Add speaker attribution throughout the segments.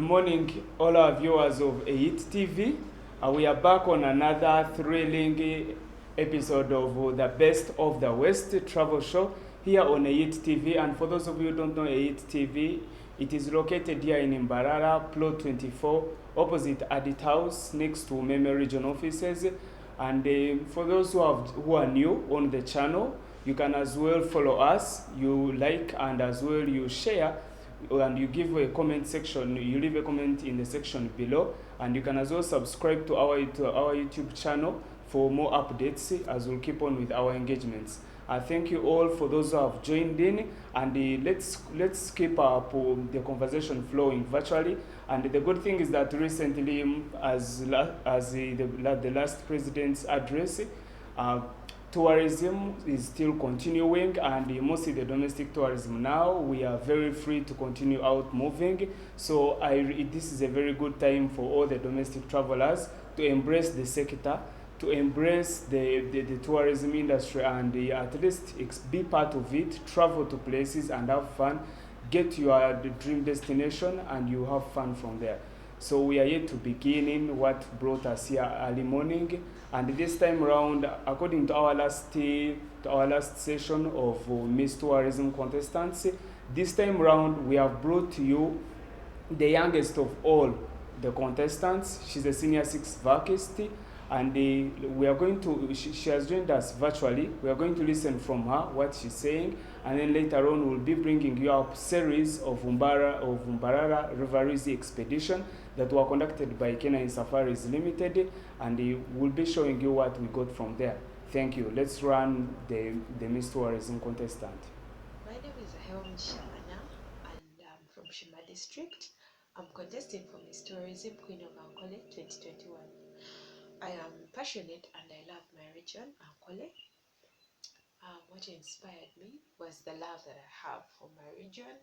Speaker 1: morning, all our viewers of AIT TV. We are back on another thrilling episode of the Best of the West travel show here on AIT TV. And for those of you who don't know AIT TV, it is located here in Mbarara, Plot 24, opposite Addit House, next to Meme Region offices. And for those who are new on the channel, you can as well follow us, you like, and as well you share, and you give a comment section, you leave a comment in the section below, and you can as well subscribe to our YouTube channel for more updates as we'll keep on with our engagements. Thank you all for those who have joined in, and let's keep up the conversation flowing virtually. And the good thing is that recently, as the last president's address, tourism is still continuing, and mostly the domestic tourism now, we are very free to continue out moving. So this is a very good time for all the domestic travelers to embrace the sector, to embrace the tourism industry, and at least be part of it, travel to places and have fun, get your dream destination, and you have fun from there. So we are here to begin what brought us here early morning, and this time around, according to our last session of Miss Tourism contestants, this time around we have brought to you the youngest of all the contestants. She's a senior 6 vacist, and we are going to, she has joined us virtually. We are going to listen from her what she's saying, and then later on we'll be bringing you up series of Mbarara River Rwizi expedition that were conducted by Canine Safaris Ltd, and we'll be showing you what we got from there. Thank you. Let's run the Miss Tourism contestant.
Speaker 2: My name is Helm Shamana, and I'm from Shima District. I'm contesting for Miss Tourism Queen of Ankole 2021. I am passionate and I love my region, Ankole. What inspired me was the love that I have for my region,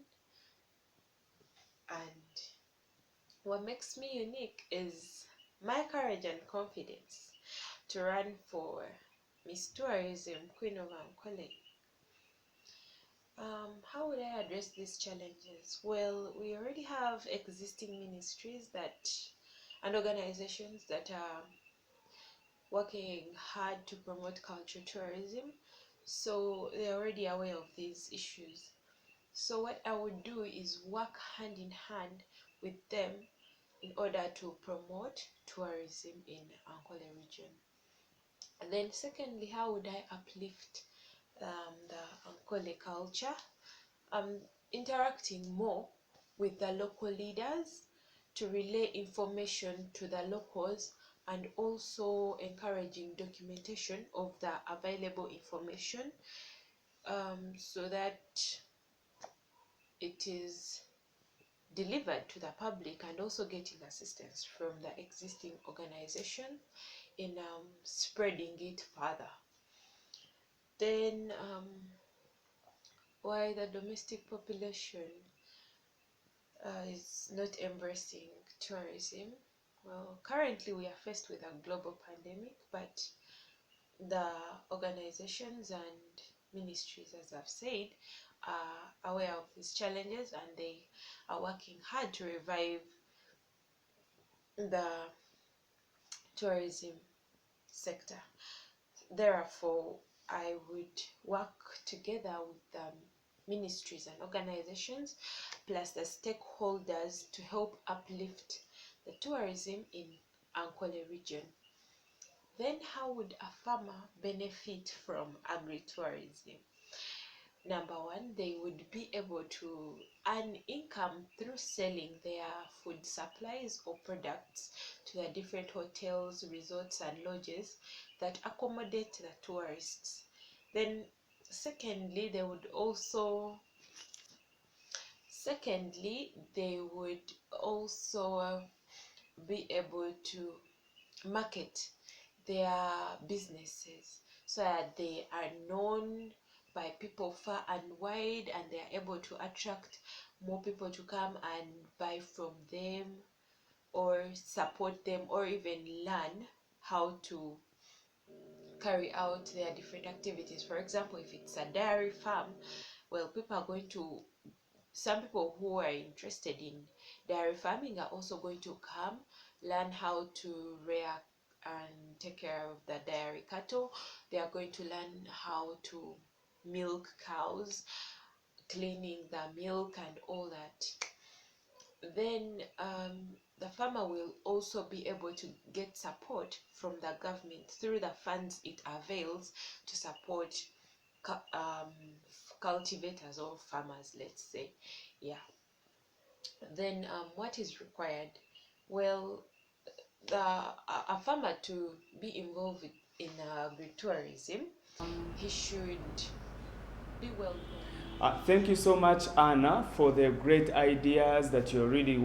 Speaker 2: and what makes me unique is my courage and confidence to run for Miss Tourism Queen of Ankole. How would I address these challenges? Well, we already have existing ministries and organizations that are working hard to promote cultural tourism, so they're already aware of these issues. So what I would do is work hand in hand with them in order to promote tourism in Ankole region. And then secondly, how would I uplift the Ankole culture? Interacting more with the local leaders to relay information to the locals, and also encouraging documentation of the available information, so that it is delivered to the public, and also getting assistance from the existing organization in spreading it further. Then why the domestic population is not embracing tourism? Well, currently we are faced with a global pandemic, but the organizations and ministries, as I've said, are aware of these challenges, and they are working hard to revive the tourism sector. Therefore, I would work together with ministries and organizations plus the stakeholders to help uplift the tourism in Ankole region. Then how would a farmer benefit from agri-tourism? Number one, they would be able to earn income through selling their food supplies or products to the different hotels, resorts, and lodges that accommodate the tourists. Then secondly, they would also be able to market their businesses so that they are known by people far and wide, and they are able to attract more people to come and buy from them or support them, or even learn how to carry out their different activities. For example, if it's a dairy farm, well, people are going to some people who are interested in dairy farming are also going to come, learn how to rear and take care of the dairy cattle. They are going to learn how to milk cows, cleaning the milk and all that. Then the farmer will also be able to get support from the government through the funds it avails to support cultivators or farmers, let's say. Yeah. Then what is required? Well, a farmer to be involved in agritourism, he should be well known.
Speaker 1: Thank you so much, Anna, for the great ideas that you really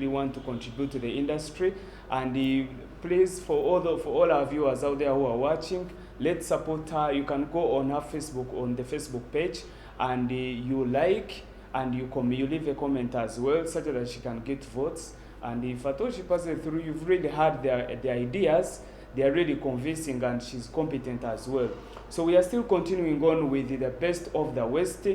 Speaker 1: want to contribute to the industry. And please, for all our viewers out there who are watching, let's support her. You can go on her Facebook, on the Facebook page, and you like and you leave a comment as well, such that she can get votes. And if at all she passes through, you've really heard the ideas. They are really convincing, and she's competent as well. So we are still continuing on with the best of the West,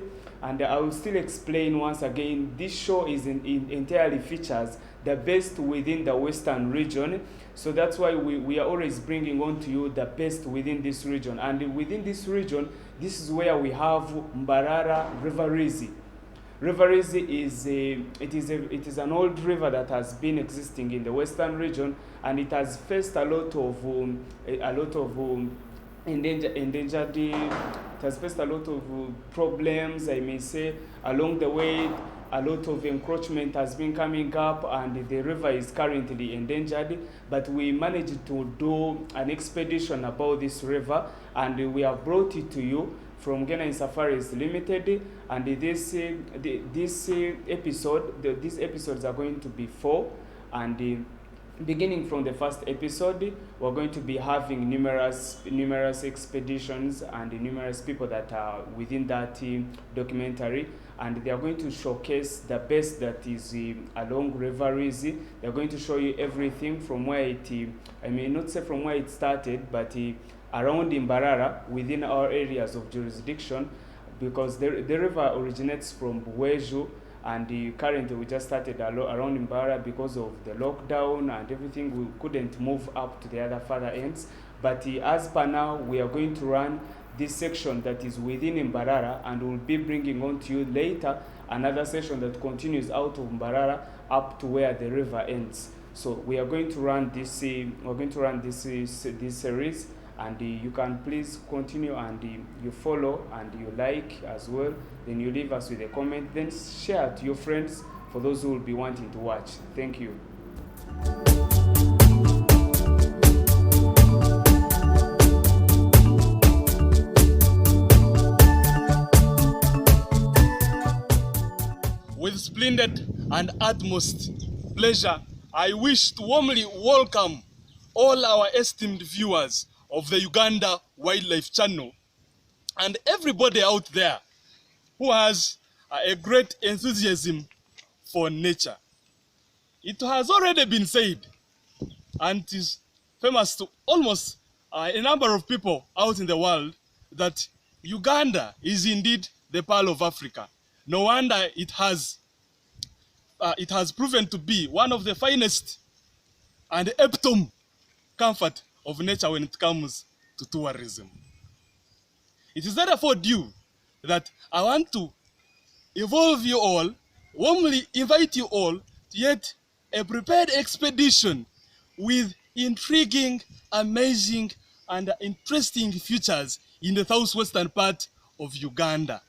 Speaker 1: and I will still explain once again. This show is entirely features the best within the Western region. So that's why we are always bringing on to you the best within this region. And within this region, this is where we have Mbarara River Rwizi. River Rwizi is an old river that has been existing in the Western region, and it has faced a lot of endangered. It has faced a lot of problems, I may say, along the way. A lot of encroachment has been coming up, and the river is currently endangered. But we managed to do an expedition about this river, and we have brought it to you from Canine Safaris Ltd. And these episodes are going to be 4, and beginning from the first episode, we're going to be having numerous expeditions and numerous people that are within that documentary, and they are going to showcase the best that is along River Rwizi. They're going to show you everything from where it, I may not say from where it started, but around Mbarara, within our areas of jurisdiction, because the river originates from Buweju, and currently we just started around Mbarara because of the lockdown and everything. We couldn't move up to the other further ends, but as per now, we are going to run this section that is within Mbarara, and we'll be bringing on to you later another section that continues out of Mbarara up to where the river ends. So we are going to run this series, and you can please continue, and you follow and you like as well. Then you leave us with a comment, then share to your friends for those who will be wanting to watch. Thank you.
Speaker 3: With splendid and utmost pleasure, I wish to warmly welcome all our esteemed viewers of the Uganda Wildlife Channel, and everybody out there who has a great enthusiasm for nature. It has already been said, and it is famous to almost a number of people out in the world, that Uganda is indeed the pearl of Africa. No wonder it has proven to be one of the finest and epitome comfort of nature when it comes to tourism. It is therefore due that I want to involve you all, warmly invite you all to yet a prepared expedition with intriguing, amazing, and interesting features in the southwestern part of Uganda.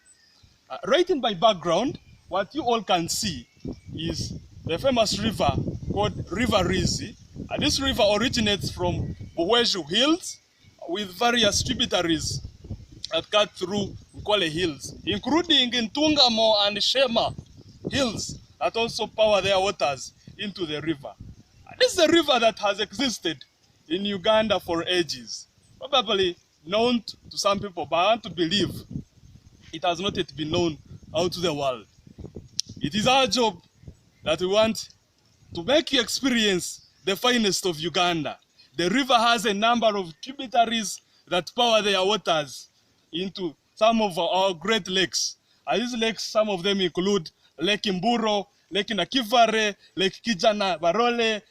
Speaker 3: Right in my background, what you all can see is the famous river called River Rwizi. This river originates from Buweju Hills with various tributaries that cut through Nkwale Hills, including Ntungamo and Shema Hills that also power their waters into the river. This is a river that has existed in Uganda for ages, probably known to some people, but I want to believe it has not yet been known out to the world. It is our job that we want to make you experience the finest of Uganda. The river has a number of tributaries that power their waters into some of our great lakes. And these lakes, some of them include Lake Mburo, Lake Nakivare, Lake Kijana Barole,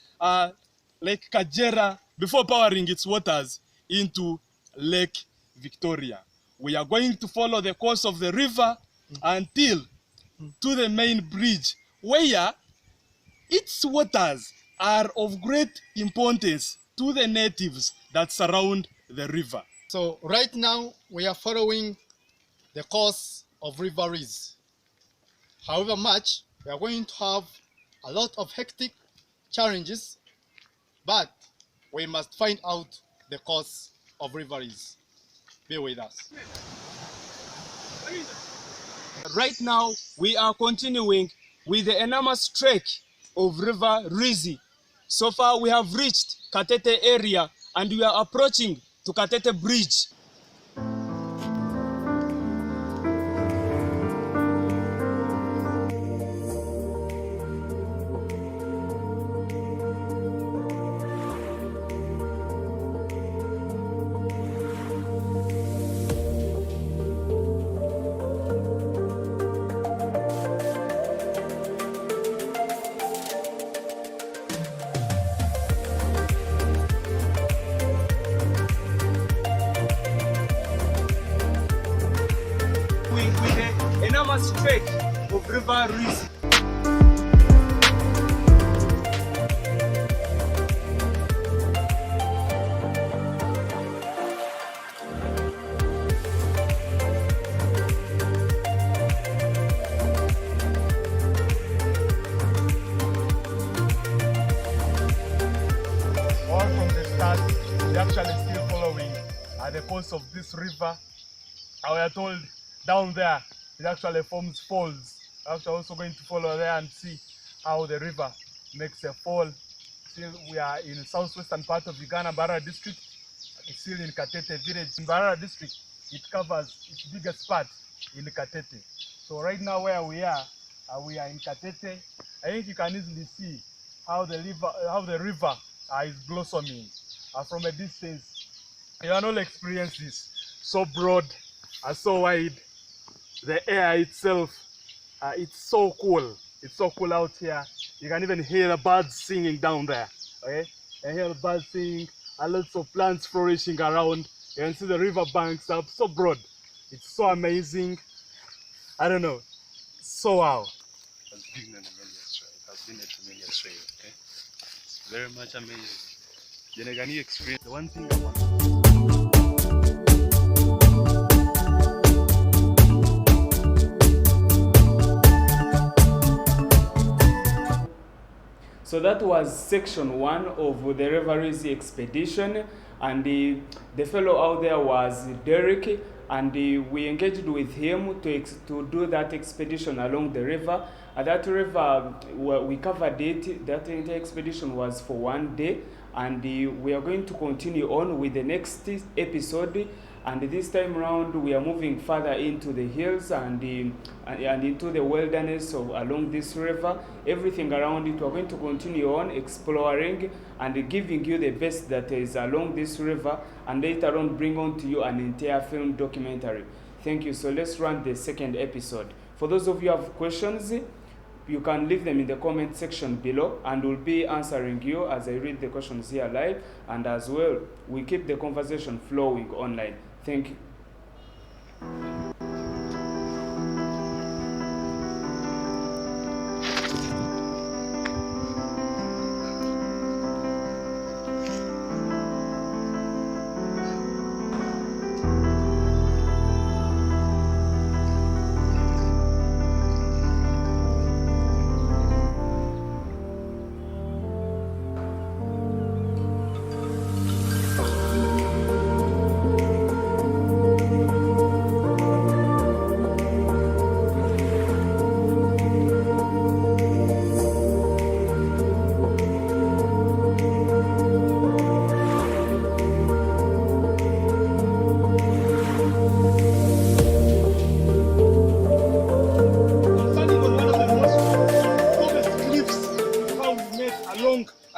Speaker 3: Lake Kajera, before powering its waters into Lake Victoria. We are going to follow the course of the river until to the main bridge, where its waters are of great importance to the natives that surround the river.
Speaker 4: So right now we are following the course of River Rwizi. However much, we are going to have a lot of hectic challenges, but we must find out the course of River Rwizi. Be with us.
Speaker 1: Right now, we are continuing with the enormous trek of River Rwizi. So far, we have reached Katete area and we are approaching to Katete Bridge. With the enormous trek of River Rwizi.
Speaker 3: All from the start, we actually still following the course of this river. We are told down there it actually forms falls. We're actually also going to follow there and see how the river makes a fall. Still, we are in the southwestern part of Uganda, Barara district. It's still in Katete village. In Barara district, it covers its biggest part in Katete. So right now where we are in Katete. I think you can easily see how the river is blossoming from a distance. You can all experience this. So broad and so wide. The air itself, it's so cool. It's so cool out here. You can even hear the birds singing down there. Okay, you hear the birds singing, and lots of plants flourishing around. You can see the river banks up so broad. It's so amazing. I don't know. So wow.
Speaker 5: It has been a tremendous ride. Okay? It's very much amazing. Can you experience the one thing I want?
Speaker 1: So that was section 1 of the River Rwizi expedition, and the fellow out there was Derek, and we engaged with him to do that expedition along the river. That river, we covered it. That entire expedition was for 1 day, and we are going to continue on with the next episode. And this time around, we are moving further into the hills and into the wilderness along this river. Everything around it, we're going to continue on exploring and giving you the best that is along this river, and later on bring on to you an entire film documentary. Thank you. So let's run the second episode. For those of you who have questions, you can leave them in the comment section below, and we'll be answering you as I read the questions here live, and as well, we keep the conversation flowing online. Thank you.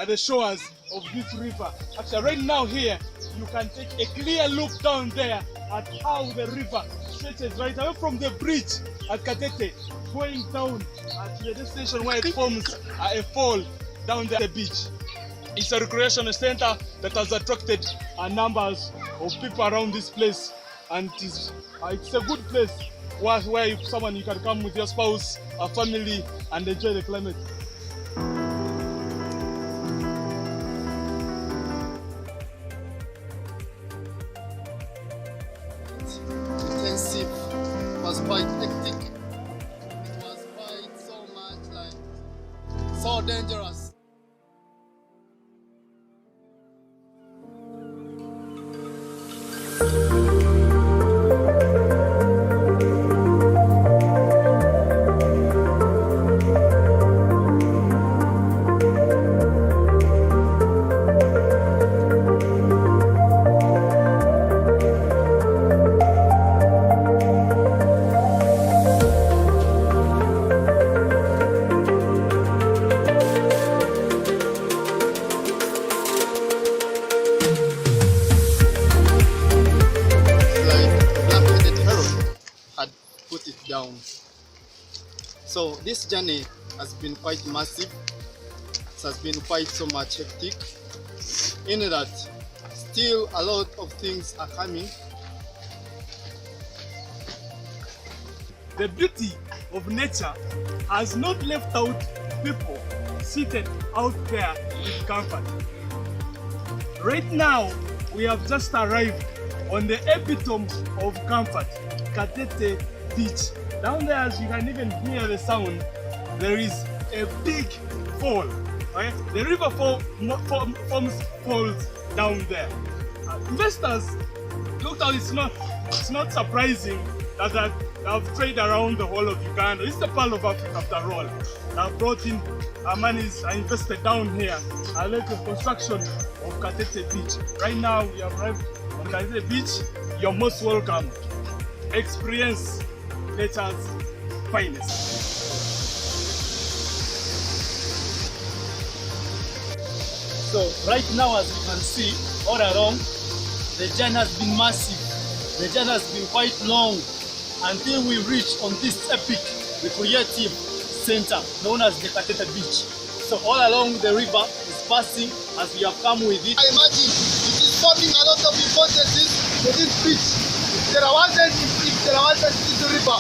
Speaker 3: The shores of this river. Actually, right now here, you can take a clear look down there at how the river stretches right away from the bridge at Katete, going down to the destination where it forms a fall down the beach. It's a recreational center that has attracted numbers of people around this place, and it's a good place where you can come with your spouse, a family, and enjoy the climate.
Speaker 4: Intensive, it was quite hectic, it was quite so much like so dangerous. Put it down. So this journey has been quite massive. It has been quite so much hectic, in that still a lot of things are coming.
Speaker 3: The beauty of nature has not left out people seated out there with comfort. Right now, we have just arrived on the epitome of comfort, Katete Beach. Down there, as you can even hear the sound, there is a big fall. Right? The river forms falls down there. Investors looked at it's not surprising that I've traded around the whole of Uganda. It's the Pearl of Africa after all. I've brought in monies I invested down here. I led the construction of Katete Beach. Right now we have arrived on Katete Beach. You're most welcome. Experience nature's finest.
Speaker 6: So right now, as you can see, all along, the journey has been massive. The journey has been quite long until we reach on this epic recreative center known as the Katete Beach. So all along the river is passing as we have come with it.
Speaker 4: I imagine it is forming a lot of importance to this beach. If there wasn't this river,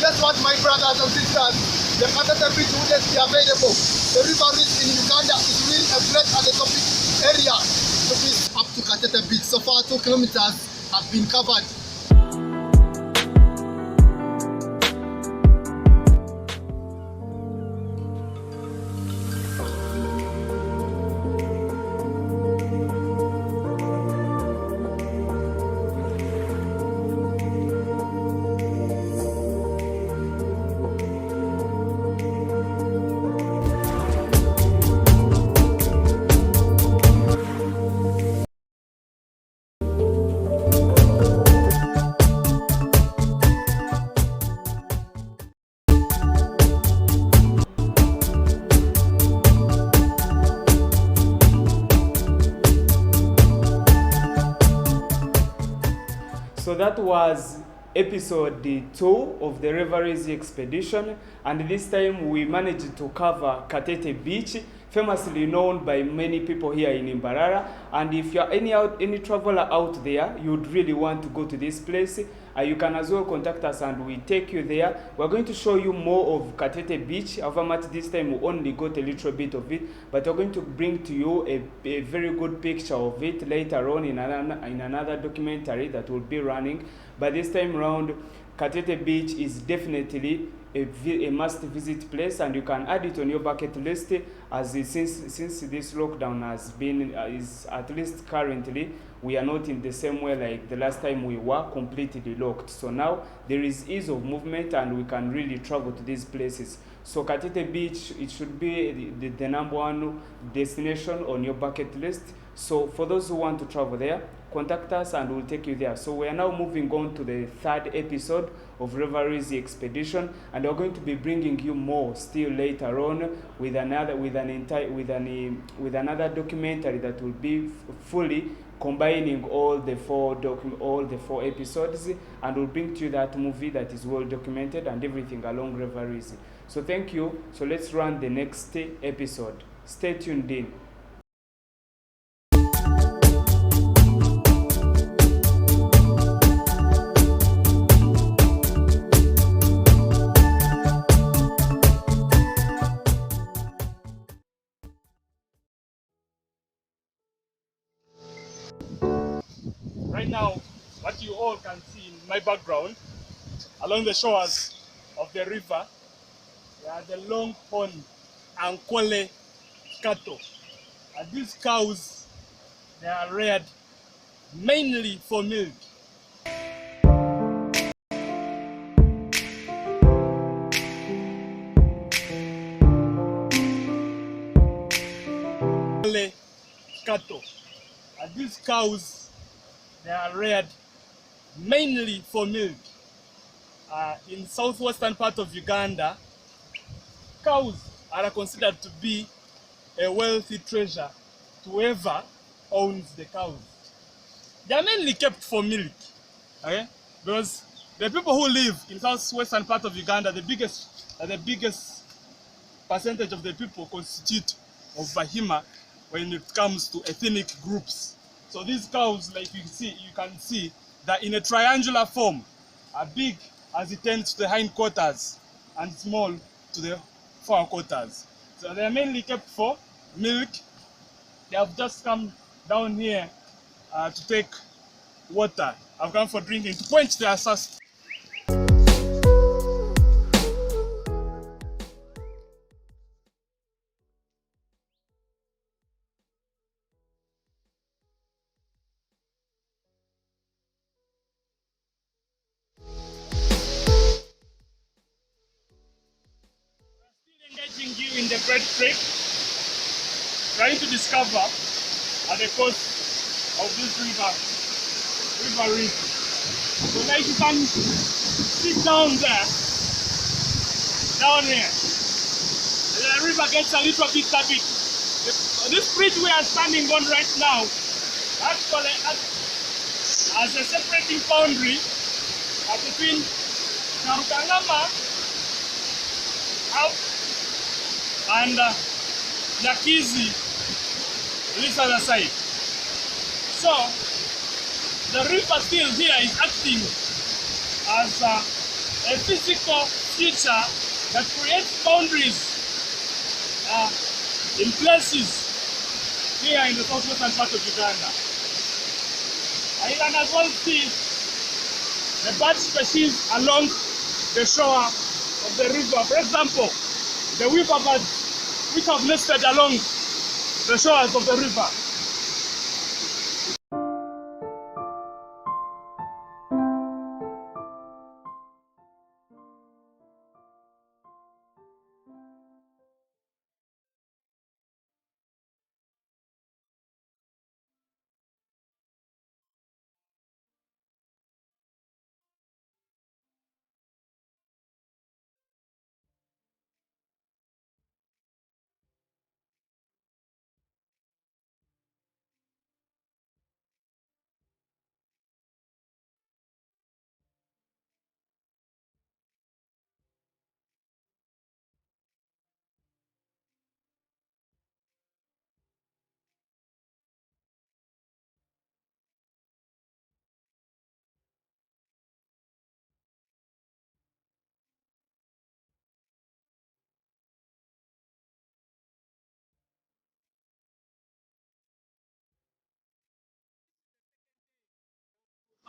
Speaker 4: guess what, my brothers and sisters? The Katete Beach wouldn't be available. The River Rwizi in Uganda is really a great and a topic area to be up to Katete Beach. So far, 2 kilometers have been covered.
Speaker 1: So that was episode 2 of the River Rwizi expedition, and this time we managed to cover Katete Beach, famously known by many people here in Mbarara. And if you're any traveler out there, you'd really want to go to this place, you can as well contact us and we take you there. We're going to show you more of Katete Beach. However much this time we only got a little bit of it, but we're going to bring to you a very good picture of it later on in another documentary that will be running. But this time around, Katete Beach is definitely a must-visit place, and you can add it on your bucket list, as since this lockdown has been is at least currently we are not in the same way like the last time we were completely locked. So now there is ease of movement and we can really travel to these places. So Katete Beach, it should be the number one destination on your bucket list. So for those who want to travel there, contact us and we'll take you there. So we are now moving on to the 3rd episode of River Rwizi expedition, and we're going to be bringing you more still later on with another documentary that will be fully combining all the four episodes, and we'll bring to you that movie that is well documented and everything along River Rwizi. So thank you. So let's run the next episode. Stay tuned in.
Speaker 3: Right now, what you all can see in my background, along the shores of the river, they are the longhorn Ankole cattle. And these cows, they are reared mainly for milk. Cattle. And these cows, they are reared mainly for milk. In southwestern part of Uganda, cows are considered to be a wealthy treasure to whoever owns the cows. They are mainly kept for milk, okay? Because the people who live in southwestern part of Uganda, the biggest percentage of the people constitute of Bahima when it comes to ethnic groups. So these cows, like you can see, they're in a triangular form, are big as it tends to the hindquarters and small to the forequarters. So they are mainly kept for milk. They have just come down here to take water. I've come for drinking to quench their thirst. Engaging you in the bread trek, trying to discover at the coast of this River Rwizi. So now you can sit down there, down here. The river gets a little bit turbid. This bridge we are standing on right now actually as a separating boundary between Narukangama up and Nyakizi, this other side. So the river still here is acting as a physical feature that creates boundaries in places here in the southwestern part of Uganda. I can as well see the bird species along the shore of the river. For example, the weaver birds which have nested along the shores of the river.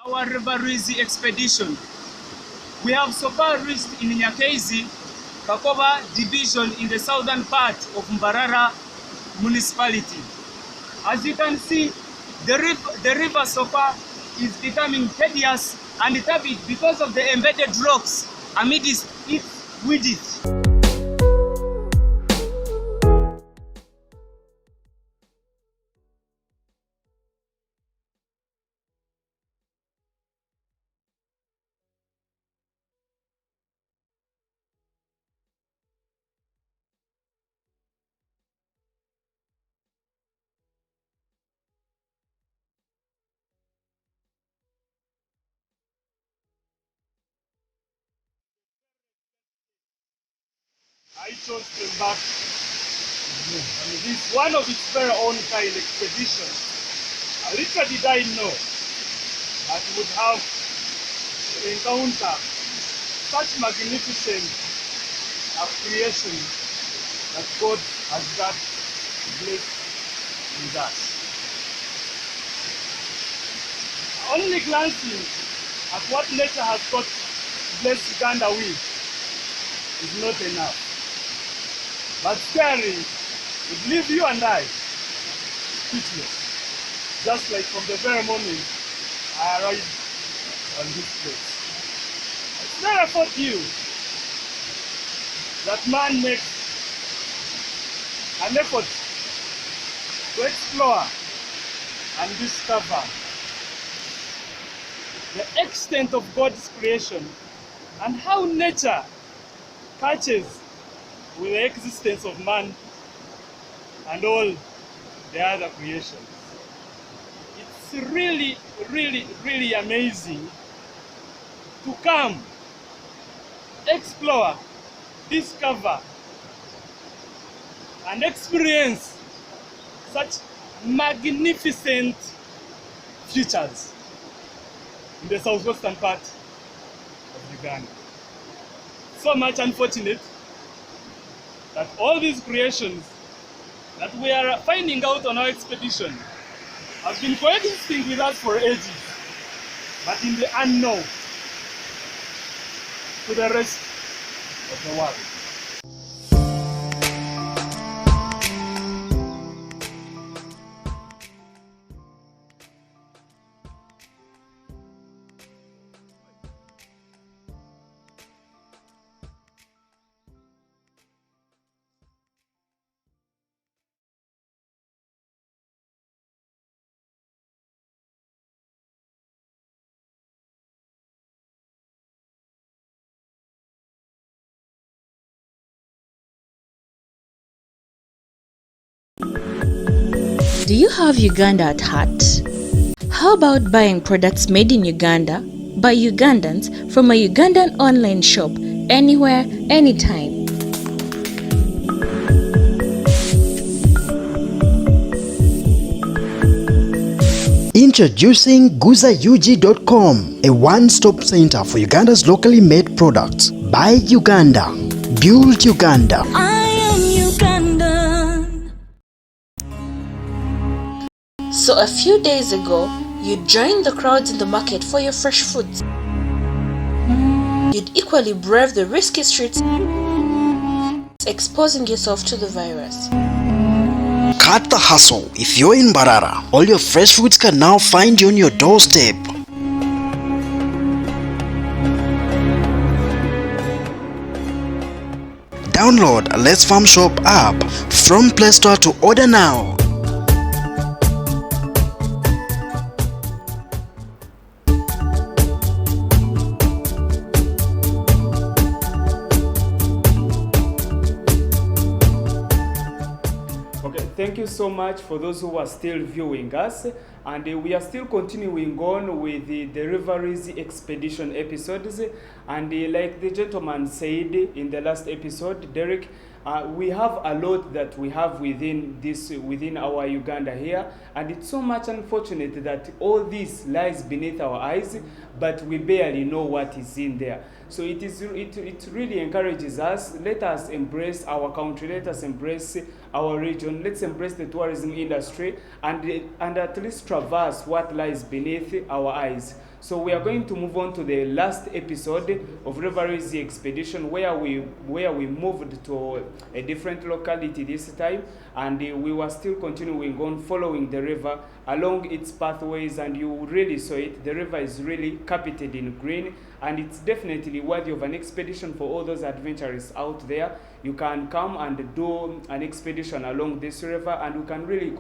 Speaker 3: Our River Rwizi expedition. We have so far reached in Nyakezi, Kakoba division in the southern part of Mbarara municipality. As you can see, the river so far is becoming tedious and turbid because of the embedded rocks amidst its width.
Speaker 6: I chose to embark on this one of its very own kind expedition. Little did I know that we would have to encounter such magnificent creation that God has got blessed with us. Only glancing at what nature has got blessed Uganda with is not enough. But staring would leave you and I speechless, just like from the very moment I arrived on this place. It's therefore due that man makes an effort to explore and discover the extent of God's creation and how nature catches with the existence of man and all the other creations. It's really, really, really amazing to come, explore, discover, and experience such magnificent features in the southwestern part of Uganda. So much unfortunate that all these creations that we are finding out on our expedition have been coexisting with us for ages, but in the unknown to the rest of the world.
Speaker 7: Do you have Uganda at heart? How about buying products made in Uganda by Ugandans from a Ugandan online shop anywhere, anytime?
Speaker 8: Introducing GuzaUG.com, a one-stop center for Uganda's locally made products. Buy Uganda, build Uganda.
Speaker 7: I am Ugandan. So a few days ago, you joined the crowds in the market for your fresh foods. You'd equally brave the risky streets, exposing yourself to the virus.
Speaker 8: Cut the hustle. If you're in Barara, all your fresh foods can now find you on your doorstep. Download a Let's Farm Shop app from Play Store to order now.
Speaker 1: Thank you so much for those who are still viewing us, and we are still continuing on with the River Rwizi expedition episodes, and like the gentleman said in the last episode, Derek, we have a lot that we have within our Uganda here, and it's so much unfortunate that all this lies beneath our eyes, but we barely know what is in there. So it really encourages us. Let us embrace our country. Let us embrace our region. Let's embrace the tourism industry and at least traverse what lies beneath our eyes. So we are going to move on to the last episode of River Rwizi expedition, where we moved to a different locality this time, and we were still continuing on following the river along its pathways, and you really saw it. The river is really carpeted in green, and it's definitely worthy of an expedition for all those adventurers out there. You can come and do an expedition along this river, and we can really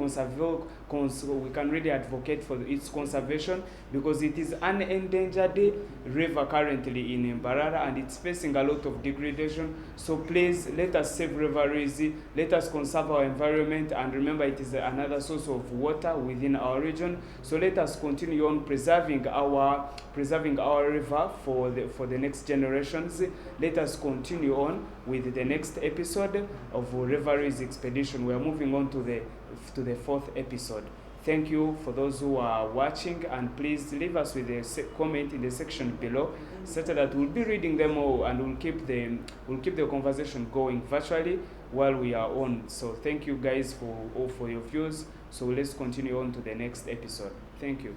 Speaker 1: advocate for its conservation, because it is unendangered river currently in Mbarara, and it's facing a lot of degradation. So please let us save River Rwizi, let us conserve our environment, and remember it is another source of water within our region. So let us continue on preserving our river for the next generations. Let us continue on with the next episode of River Rwizi expedition. We are moving on to the fourth episode. Thank you for those who are watching, and please leave us with a comment in the section below, such that we'll be reading them all, and we'll keep the conversation going virtually while we are on. So thank you guys for your views. So let's continue on to the next episode. Thank you.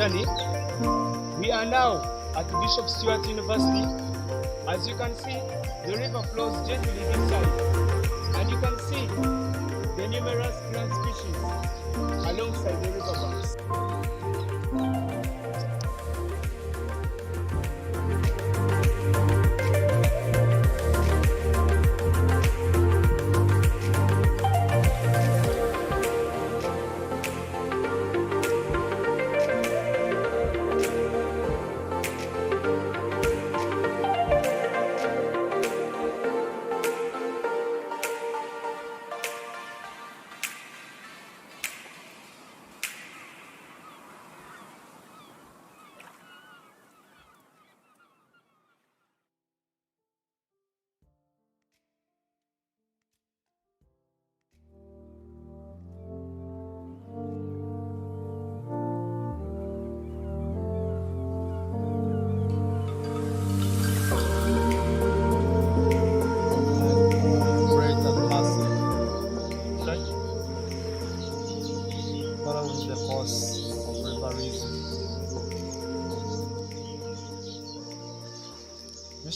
Speaker 6: journey. We are now at Bishop Stewart University. As you can see, the river flows gently this side, and you can see the numerous plant species alongside the river banks.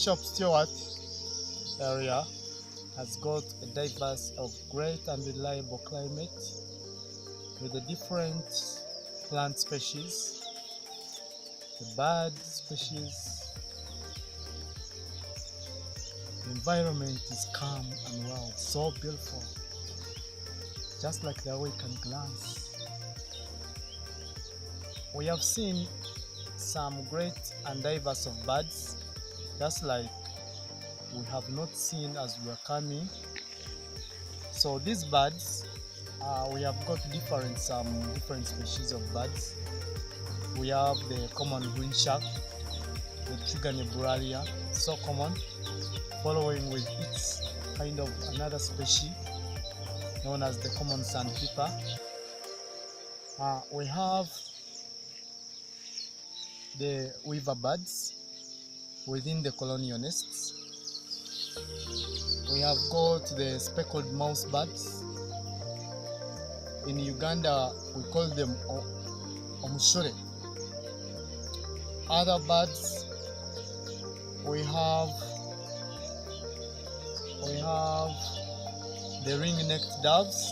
Speaker 4: Bishop Stewart area has got a diverse of great and reliable climate with the different plant species, the bird species. The environment is calm and wild, so beautiful, just like the way we can glance. We have seen some great and diverse of birds, just like we have not seen as we are coming. So these birds, we have got different species of birds. We have the common green shark, the Trigger nebularia, so common, following with its kind of another species known as the common sandpiper. We have the weaver birds within the colonial nests. We have got the speckled mouse birds. In Uganda, we call them omusore. Other birds, we have the ring-necked doves.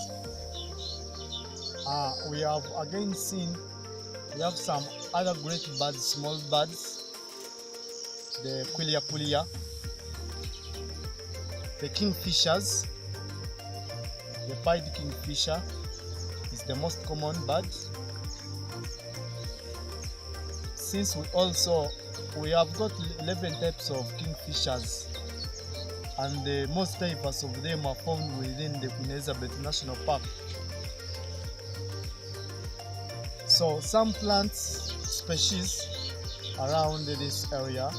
Speaker 4: We have again seen, we have some other great birds, small birds, the kulia, the kingfishers. The pied kingfisher is the most common bird. Since we have got 11 types of kingfishers, and the most diverse of them are found within the Queen Elizabeth National Park. So some plant species around this area,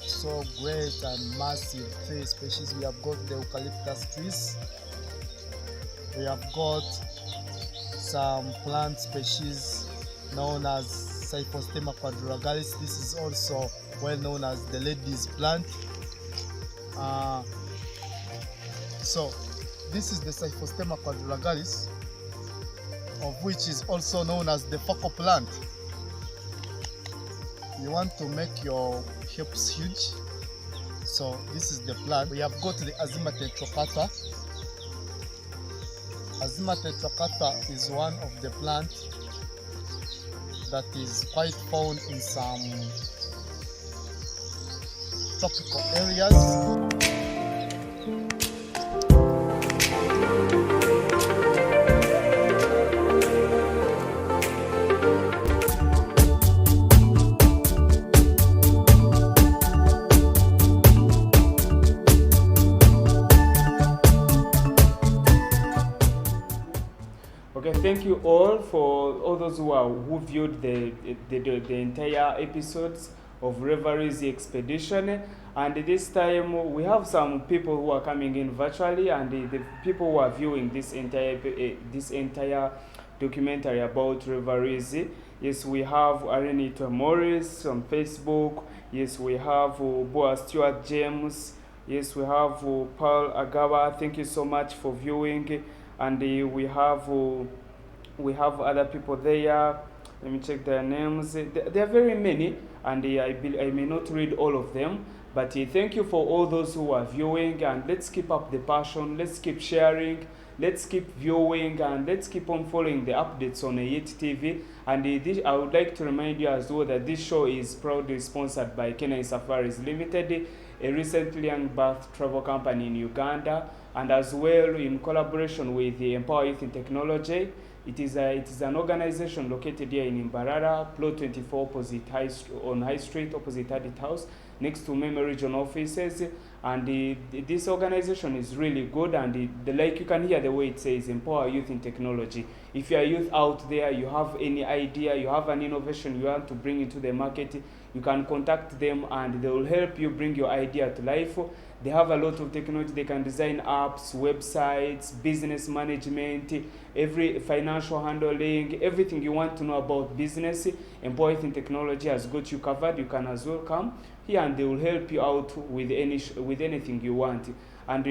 Speaker 4: so great and massive tree species. We have got the eucalyptus trees. We have got some plant species known as Cyphostemma quadrilaterales. This is also well known as the lady's plant. So this is the Cyphostemma quadrilaterales, of which is also known as the focal plant. You want to make your hips huge, so this is the plant. We have got the Azima tetracata. Azima tetracata is one of the plants that is quite found in some tropical areas.
Speaker 1: Okay, thank you all for all those who viewed the entire episodes of River Rwizi expedition. And this time we have some people who are coming in virtually, and the people who are viewing this entire documentary about River Rwizi. Yes, we have Arenita Morris on Facebook. Yes, we have Boa Stewart James. Yes, we have Paul Agawa. Thank you so much for viewing. And we have other people there. Let me check their names. There are very many, and I may not read all of them. But thank you for all those who are viewing, and let's keep up the passion. Let's keep sharing. Let's keep viewing, and let's keep on following the updates on Yet TV. And I would like to remind you as well that this show is proudly sponsored by Canine Safaris Ltd, a recently unbirthed travel company in Uganda, and as well in collaboration with the Empower Youth in Technology. It is an organization located here in Mbarara, Plot 24, on High Street, opposite Hadith House, next to Meme Region offices. And this organization is really good, and like you can hear the way it says, Empower Youth in Technology. If you are youth out there, you have any idea, you have an innovation you want to bring into the market, you can contact them and they will help you bring your idea to life. They have a lot of technology. They can design apps, websites, business management, every financial handling, everything you want to know about business. Empower Youth in Technology has got you covered. You can as well come here and they will help you out with anything you want. And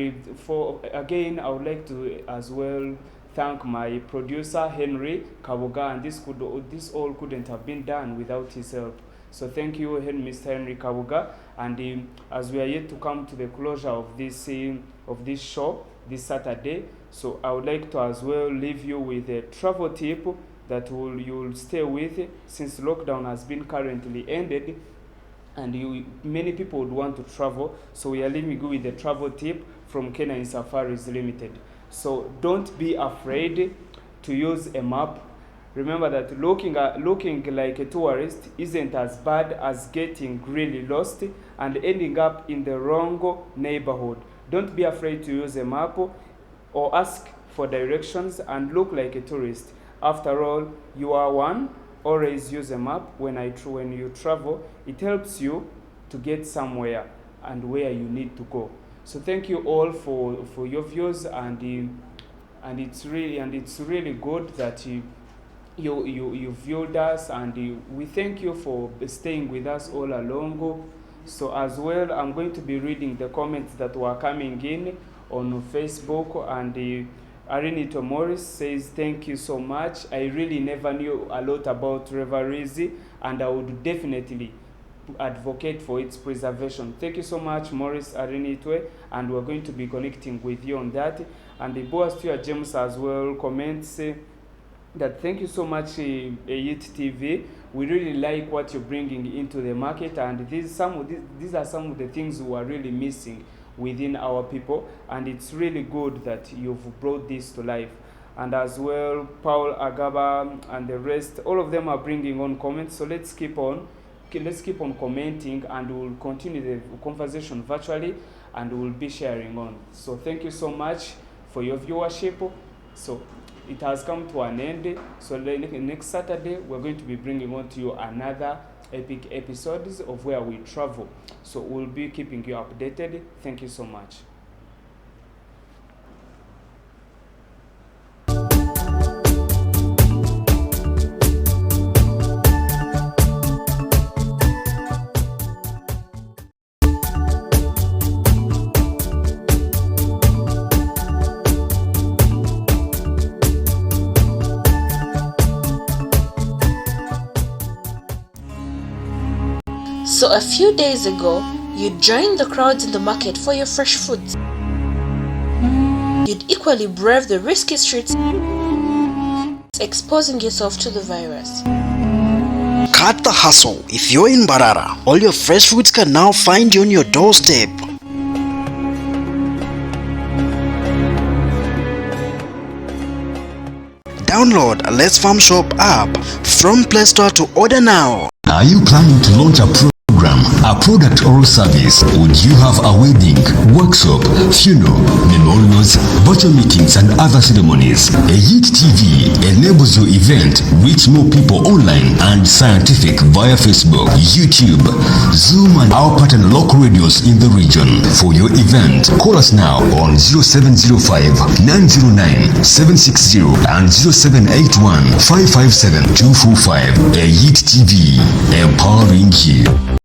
Speaker 1: again, I would like to as well thank my producer Henry Kaboga, and this all couldn't have been done without his help. So thank you, Mr. Henry Kabuga. And as we are yet to come to the closure of this show this Saturday, so I would like to as well leave you with a travel tip that you'll stay with, since lockdown has been currently ended and many people would want to travel. So we are leaving you with a travel tip from Canine Safaris Ltd. So don't be afraid to use a map. Remember that looking like a tourist isn't as bad as getting really lost and ending up in the wrong neighborhood. Don't be afraid to use a map or ask for directions and look like a tourist. After all, you are one. Always use a map when you travel. It helps you to get somewhere and where you need to go. So thank you all for your views, and it's really good that you viewed us, and we thank you for staying with us all along. So as well, I'm going to be reading the comments that were coming in on Facebook, and Arinito Morris says, thank you so much. I really never knew a lot about River Rwizi, and I would definitely advocate for its preservation. Thank you so much, Morris Arinitwe, and we're going to be connecting with you on that. And the Boa Stuart James as well comments that thank you so much, Yit TV. We really like what you're bringing into the market, and these are some of the things we are really missing within our people, and it's really good that you've brought this to life. And as well, Paul Agaba and the rest, all of them are bringing on comments. So let's keep on commenting, and we'll continue the conversation virtually, and we'll be sharing on. So thank you so much for your viewership. So it has come to an end. So next Saturday, we're going to be bringing on to you another epic episodes of where we travel. So we'll be keeping you updated. Thank you so much.
Speaker 7: So a few days ago, you joined the crowds in the market for your fresh foods. You'd equally brave the risky streets, exposing yourself to the virus.
Speaker 8: Cut the hustle. If you're in Barara, all your fresh foods can now find you on your doorstep. Download a Let's Farm Shop app from Play Store to order now.
Speaker 9: Are you planning to launch a program, a product or service? Would you have a wedding, workshop, funeral, memorials, virtual meetings and other ceremonies? Yit TV enables your event reach more people online and scientific via Facebook, YouTube, Zoom and our partner local radios in the region. For your event, call us now on 0705 909 760 and 0781 557 245. Yit TV, empowering you.